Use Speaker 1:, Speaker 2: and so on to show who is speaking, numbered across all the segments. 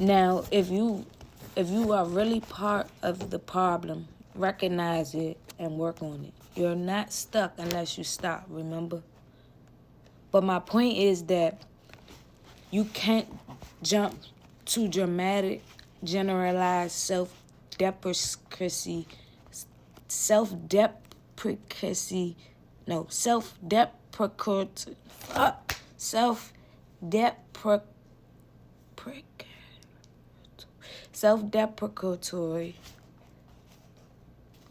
Speaker 1: Now, if you are really part of the problem, recognize it and work on it. You're not stuck unless you stop, remember? But my point is that you can't jump to dramatic, generalized self-deprecacy, self-deprecacy, no, self-deprecatory, self-deprecatory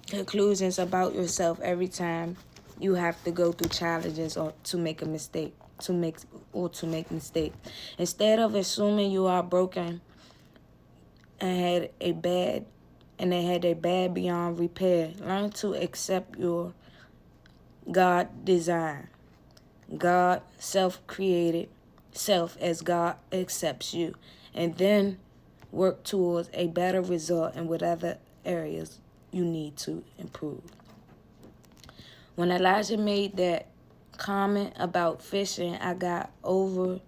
Speaker 1: conclusions about yourself every time you have to go through challenges or to make a mistake, to make mistakes. Instead of assuming you are broken and had a bad beyond repair, learn to accept your God design, God self-created self as God accepts you, and then work towards a better result in whatever areas you need to improve. When Elijah made that comment about fishing, I got over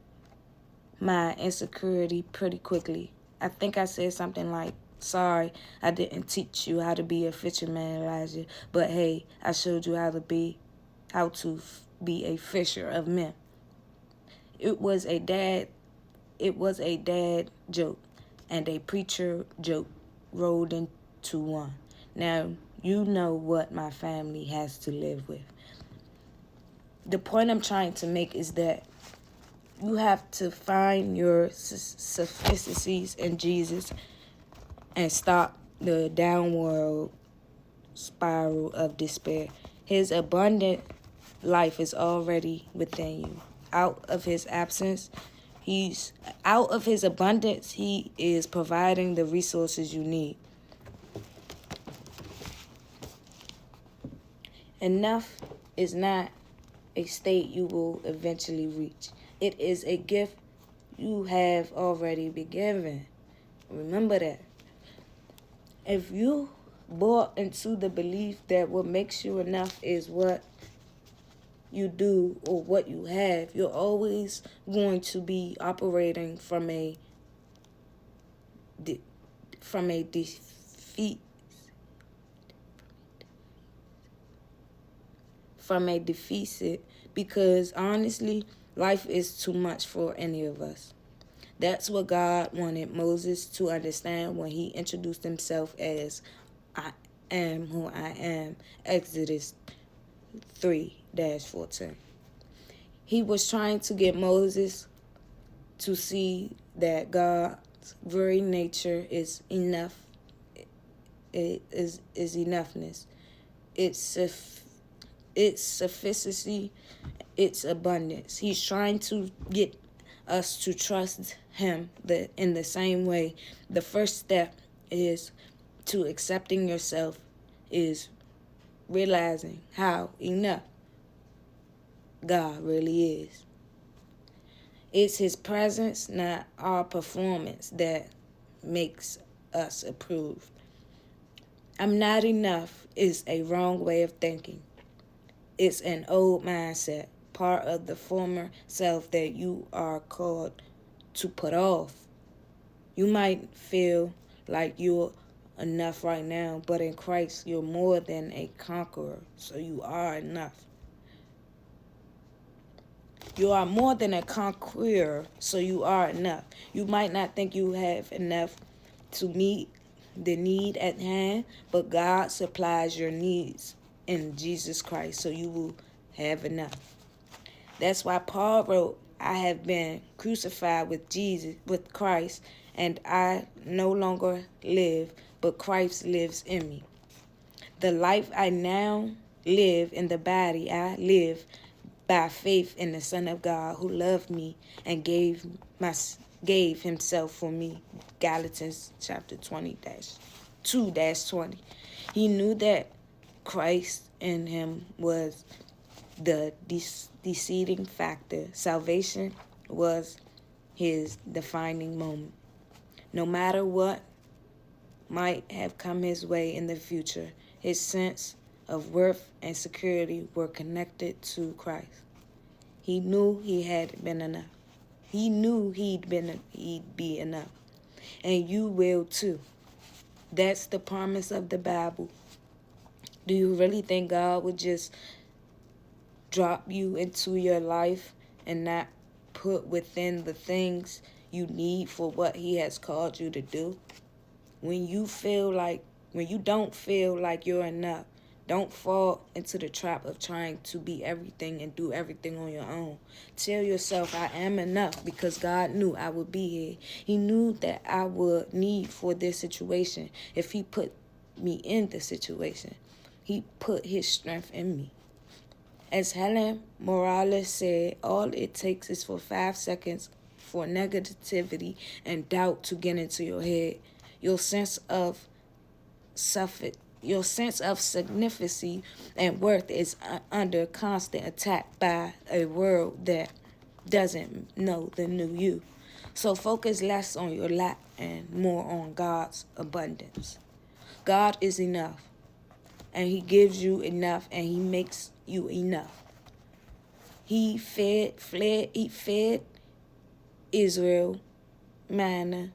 Speaker 1: my insecurity pretty quickly. I think I said something like, "Sorry, I didn't teach you how to be a fisherman, Elijah, but hey, I showed you how to be a fisher of men." It was a dad joke and a preacher joke rolled into one. Now, you know what my family has to live with. The point I'm trying to make is that you have to find your sufficiencies in Jesus and stop the downward spiral of despair. His abundant life is already within you. Out of his abundance, he is providing the resources you need. Enough is not a state you will eventually reach. It is a gift you have already been given. Remember that. If you bought into the belief that what makes you enough is what you do or what you have, you're always going to be operating from a deficit, because honestly, life is too much for any of us. That's what God wanted Moses to understand when he introduced himself as "I am who I am," Exodus 3-14. He was trying to get Moses to see that God's very nature is enough. It is enoughness. It's sufficiency. It's abundance. He's trying to get us to trust him in the same way. The first step is to accepting yourself, is realizing how enough God really is. It's his presence, not our performance, that makes us approved. "I'm not enough" is a wrong way of thinking. It's an old mindset, part of the former self that you are called to put off. You might feel like you're enough right now, but in Christ, you're more than a conqueror, so you are enough. You are more than a conqueror, so you are enough. You might not think you have enough to meet the need at hand, but God supplies your needs in Jesus Christ, so you will have enough. That's why Paul wrote, "I have been crucified with Christ, and I no longer live, but Christ lives in me. The life I now live in the body, I live by faith in the Son of God who loved me and gave himself for me." Galatians chapter 2-20. He knew that Christ in him was the deciding factor. Salvation was his defining moment. No matter what might have come his way in the future, his sense of worth and security were connected to Christ. He knew he had been enough. He knew he'd be enough. and you will too. That's the promise of the Bible. Do you really think God would just drop you into your life and not put within the things you need for what he has called you to do? When you don't feel like you're enough, don't fall into the trap of trying to be everything and do everything on your own. Tell yourself, I am enough, because God knew I would be here. He knew that I would need for this situation. If he put me in the situation, he put his strength in me. As Helen Morales said, all it takes is for 5 seconds for negativity and doubt to get into your head. Your sense of significance and worth is under constant attack by a world that doesn't know the new you. So focus less on your lack and more on God's abundance. God is enough, and he gives you enough, and he makes you enough. He fed Israel manna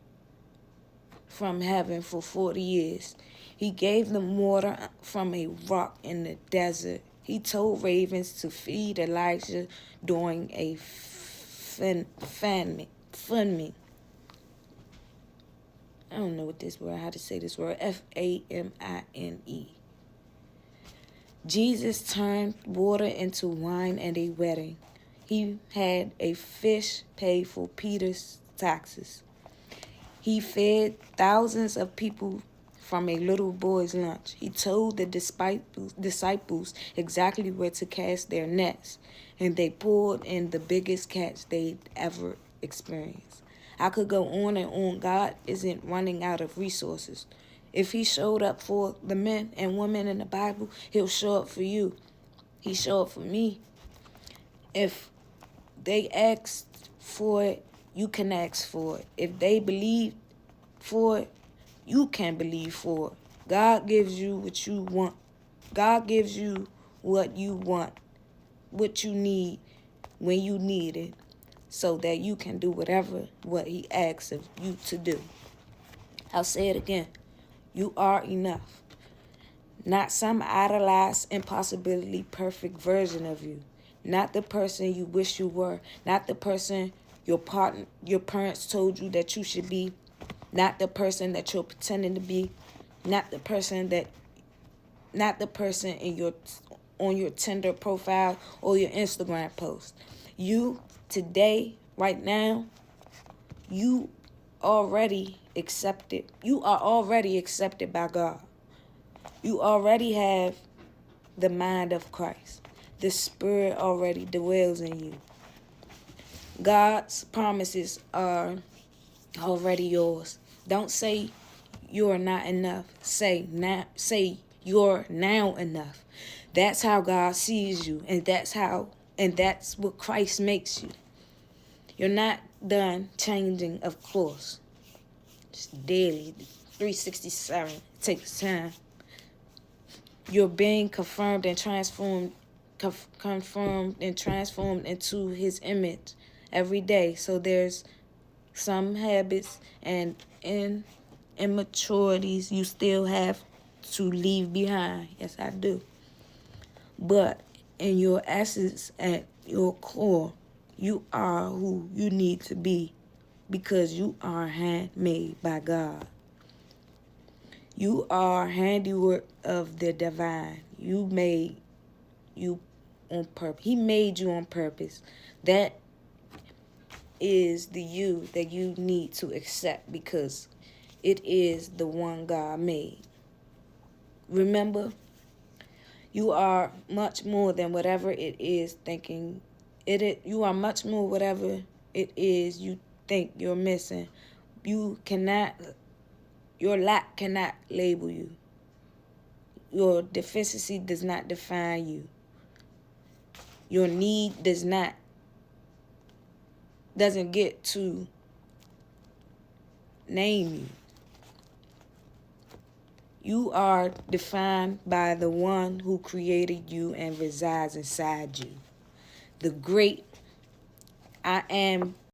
Speaker 1: from heaven for 40 years. He gave them water from a rock in the desert. He told ravens to feed Elijah during a famine. I don't know how to say this word. Famine. Jesus turned water into wine at a wedding. He had a fish pay for Peter's taxes. He fed thousands of people from a little boy's lunch. He told the disciples exactly where to cast their nets, and they pulled in the biggest catch they'd ever experienced. I could go on and on. God isn't running out of resources. If he showed up for the men and women in the Bible, he'll show up for you. He showed up for me. If they asked for it, you can ask for it. If they believe for it, you can believe for it. God gives you what you want. God gives you what you want, what you need, when you need it, so that you can do what he asks of you to do. I'll say it again. You are enough. Not some idolized, impossibility perfect version of you. Not the person you wish you were. Not the person your parents told you that you should be. Not the person that you're pretending to be. Not the person on your Tinder profile or your Instagram post. You today, right now, you already accepted. You are already accepted by God. You already have the mind of Christ. The Spirit already dwells in you. God's promises are already yours. Don't say you're not enough. Say you're now enough. That's how God sees you, and that's what Christ makes you. You're not done changing, of course. Just daily, 367. It takes time. You're being confirmed and transformed into his image every day. So there's some habits and immaturities you still have to leave behind. Yes, I do. But in your essence, at your core, you are who you need to be, because you are handmade by God. You are handiwork of the divine. You made you on purpose. He made you on purpose. That is the you that you need to accept, because it is the one God made. Remember, you are much more than whatever it is thinking. You are much more whatever it is you think you're missing. Your lack cannot label you. Your deficiency does not define you. Your need doesn't get to name you. You are defined by the one who created you and resides inside you. The great I am